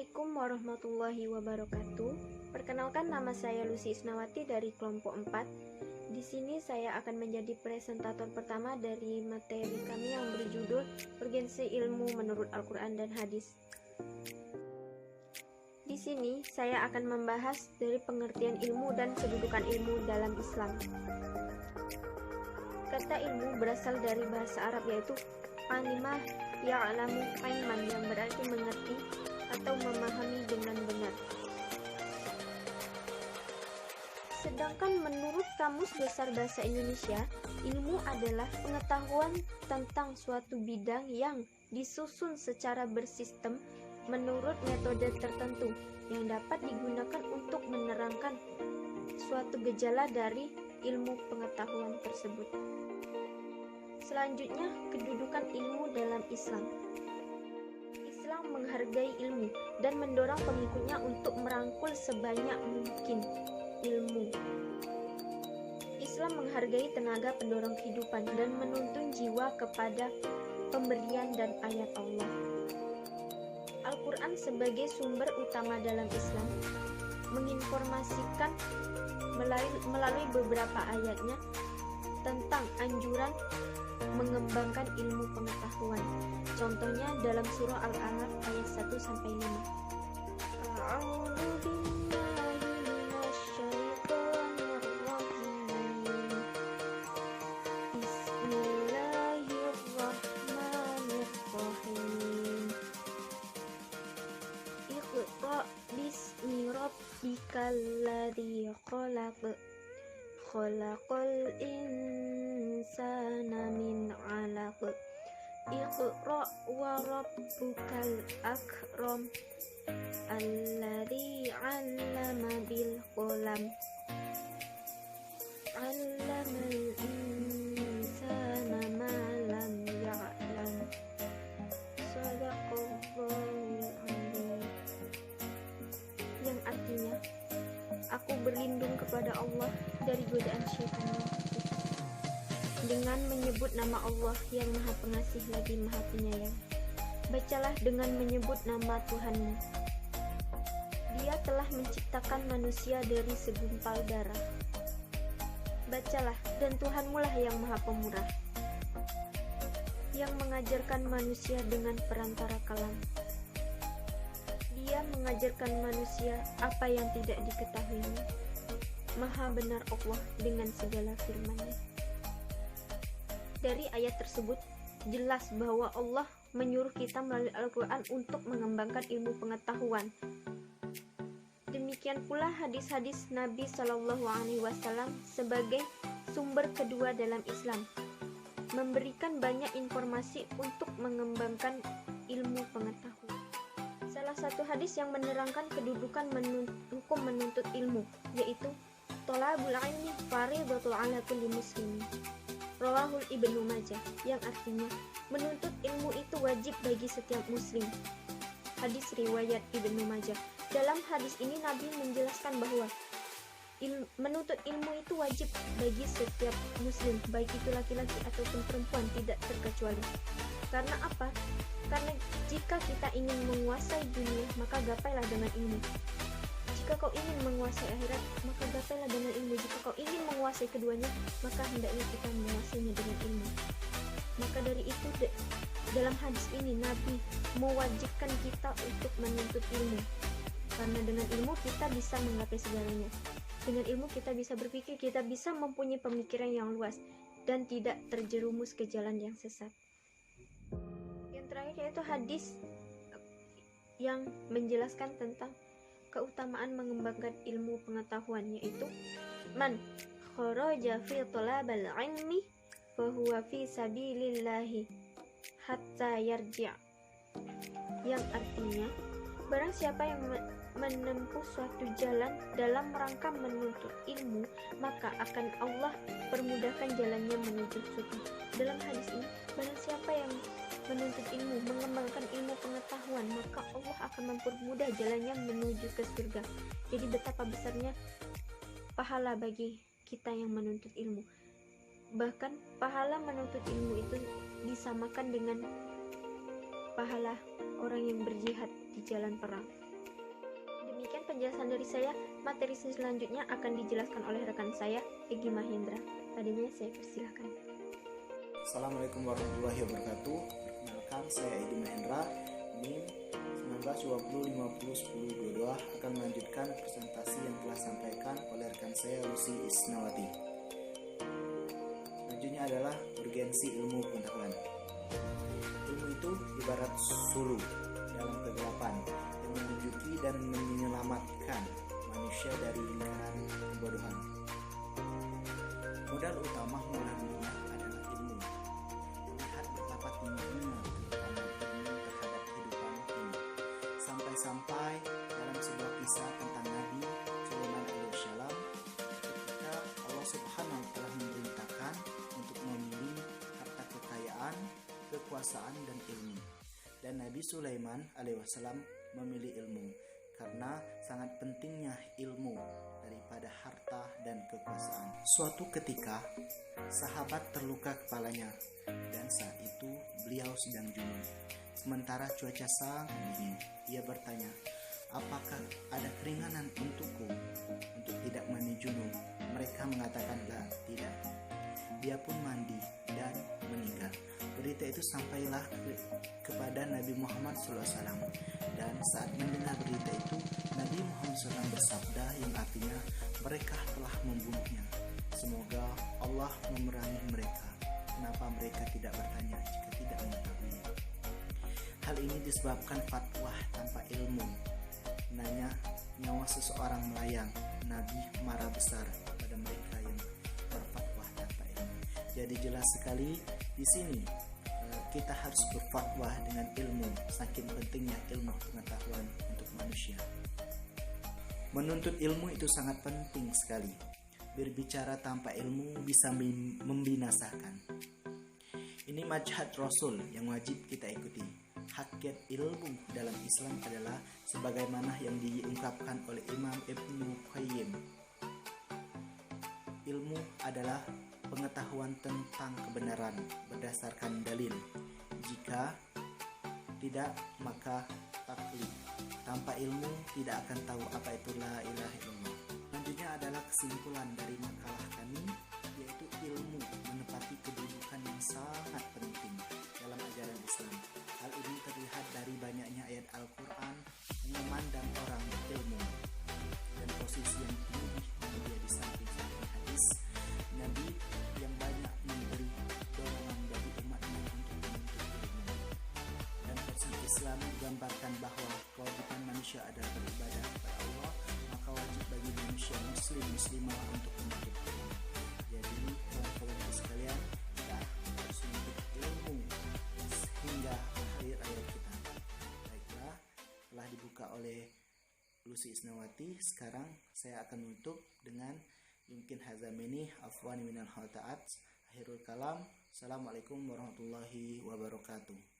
Assalamualaikum warahmatullahi wabarakatuh. Perkenalkan, nama saya Lucy Isnawati dari kelompok 4. Di sini saya akan menjadi presentator pertama dari materi kami yang berjudul Urgensi Ilmu Menurut Al-Quran dan Hadis. Di sini saya akan membahas dari pengertian ilmu dan kedudukan ilmu dalam Islam. Kata ilmu berasal dari bahasa Arab yaitu alimah ya'lamu ilman, yang berarti mengerti atau memahami dengan benar. Sedangkan menurut Kamus Besar Bahasa Indonesia, ilmu adalah pengetahuan tentang suatu bidang yang disusun secara bersistem menurut metode tertentu yang dapat digunakan untuk menerangkan suatu gejala dari ilmu pengetahuan tersebut. Selanjutnya, kedudukan ilmu dalam Islam. Islam menghargai ilmu dan mendorong pengikutnya untuk merangkul sebanyak mungkin ilmu. Islam menghargai tenaga pendorong kehidupan dan menuntun jiwa kepada pemberian dan ayat Allah. Al-Quran sebagai sumber utama dalam Islam menginformasikan melalui beberapa ayatnya tentang anjuran mengembangkan ilmu pengetahuan. Contohnya dalam surah Al-Alaq ayat 1-5. Bismillahirrahmanirrahim. Iqra bismi rabbikal ladzi khalaq. Khalaqal insana min 'alaq. Iqra wa rabbukal akram. Alladzi 'allama bil qalam. 'Allamal insana ma lam ya'lam. Shadaqallahul 'azim. Yang artinya, aku berlindung kepada Allah dari godaan syaitan dengan menyebut nama Allah yang Maha Pengasih lagi Maha Penyayang. Bacalah dengan menyebut nama Tuhanmu. Dia telah menciptakan manusia dari segumpal darah. Bacalah, dan Tuhanmu lah yang Maha Pemurah, yang mengajarkan manusia dengan perantara kalam. Dia mengajarkan manusia apa yang tidak diketahuinya. Maha benar Allah dengan segala firman-Nya. Dari ayat tersebut jelas bahwa Allah menyuruh kita melalui Al-Quran untuk mengembangkan ilmu pengetahuan. Demikian pula hadis-hadis Nabi Shallallahu Alaihi Wasallam sebagai sumber kedua dalam Islam memberikan banyak informasi untuk mengembangkan ilmu pengetahuan. Salah satu hadis yang menerangkan kedudukan hukum menuntut ilmu yaitu thalabul ilmi fardhatun 'ala kulli muslimin. Rawahul Ibnu Majah, yang artinya menuntut ilmu itu wajib bagi setiap muslim. Hadis riwayat Ibnu Majah. Dalam hadis ini Nabi menjelaskan bahwa menuntut ilmu itu wajib bagi setiap muslim, baik itu laki-laki ataupun perempuan, tidak terkecuali. Karena apa? Karena jika kita ingin menguasai dunia, maka gapailah dengan ilmu. Jika kau ingin menguasai akhirat, maka gapailah dengan ilmu. Jika kau ingin menguasai keduanya, maka hendaknya kita menguasainya dengan ilmu. Maka dari itu, dalam hadis ini Nabi mewajibkan kita untuk menuntut ilmu. Karena dengan ilmu kita bisa menggapai segalanya. Dengan ilmu kita bisa berpikir, kita bisa mempunyai pemikiran yang luas dan tidak terjerumus ke jalan yang sesat. Yang terakhir yaitu hadis yang menjelaskan tentang keutamaan mengembangkan ilmu pengetahuan, yaitu man kharaja fi talabal ilmi fa huwa fi sabilillahi hatta yarji', yang artinya barang siapa yang menempuh suatu jalan dalam rangka menuntut ilmu, maka akan Allah permudahkan jalannya menuju surga. Dalam hadis ini, barang siapa yang menuntut ilmu, mengembangkan ilmu pengetahuan, maka Allah akan mempermudah jalannya menuju ke surga. Jadi betapa besarnya pahala bagi kita yang menuntut ilmu. Bahkan pahala menuntut ilmu itu disamakan dengan pahala orang yang berjihad di jalan perang. penjelasan dari saya. Materi selanjutnya akan dijelaskan oleh rekan saya, Egy Mahendra. Padanya saya persilahkan. Assalamualaikum warahmatullahi wabarakatuh. Perkenalkan, saya Egy Mahendra, NIM 1920501022, akan melanjutkan presentasi yang telah disampaikan oleh rekan saya Lucy Isnawati. Selanjutnya adalah urgensi ilmu pengetahuan. Ilmu itu ibarat suluh dalam kegelapan yang menunjuki dan menyelamatkan manusia dari lingkaran kebodohan. Modal utama mengetahuinya adalah ilmu. Lihat betapa tingginya keutamaan ilmu terhadap kehidupan ini. Sampai-sampai dalam sebuah kisah tentang Nabi Sulaiman alaihissalam, ketika Allah Subhanahu wa Ta'ala memerintahkan untuk memilih harta kekayaan, kekuasaan dan ilmu. Dan Nabi Sulaiman alaihissalam memilih ilmu karena sangat pentingnya ilmu daripada harta dan kekuasaan. Suatu ketika sahabat terluka kepalanya dan saat itu beliau sedang junub. Sementara cuaca sangat dingin, ia bertanya, "Apakah ada keringanan untukku untuk tidak mandi junub?" Mereka mengatakan, "Tidak." Dia pun mandi dan meninggal. Berita itu sampailah kepada Nabi Muhammad SAW. Dan saat mendengar berita itu, Nabi Muhammad SAW bersabda yang artinya, mereka telah membunuhnya. Semoga Allah memerangi mereka. Kenapa mereka tidak bertanya jika tidak mengetahui? Hal ini disebabkan fatwa tanpa ilmu. Nanya nyawa seseorang melayang. Nabi marah besar pada mereka yang berfatwa tanpa ilmu. Jadi jelas sekali di sini kita harus berfatwa dengan ilmu, saking pentingnya ilmu pengetahuan untuk manusia. Menuntut ilmu itu sangat penting sekali. Berbicara tanpa ilmu bisa membinasakan. Ini majhad Rasul yang wajib kita ikuti. Hakikat ilmu dalam Islam adalah sebagaimana yang diungkapkan oleh Imam Ibnu Qayyim. Ilmu adalah pengetahuan tentang kebenaran berdasarkan dalil. Jika tidak, maka taklid. Tanpa ilmu tidak akan tahu apa itu la ilaha illallah. Selanjutnya adalah kesimpulan dari makalah kami, yaitu ilmu menepati kedudukan yang sangat penting dalam ajaran Islam. Hal ini terlihat dari banyaknya ayat Al-Quran yang memandang orang ilmu dan posisi yang tinggi dia di samping-samping hadis Nabi yang banyak memberi dorongan bagi umatnya untuk menuntut ilmu. Dan konsep Islam menggambarkan bahwa kewajiban manusia adalah beribadah kepada Allah, maka wajib bagi manusia muslimah untuk menuntut ilmu. Jadi kawan-kawan sekalian, kita harus menuntut ilmu hingga akhir hayat kita. Baiklah, telah dibuka oleh Lucy Isnawati. Sekarang saya akan menutup dengan yumkin hazamini afwan minal khata'at. Akhirul kalam. Assalamualaikum warahmatullahi wabarakatuh.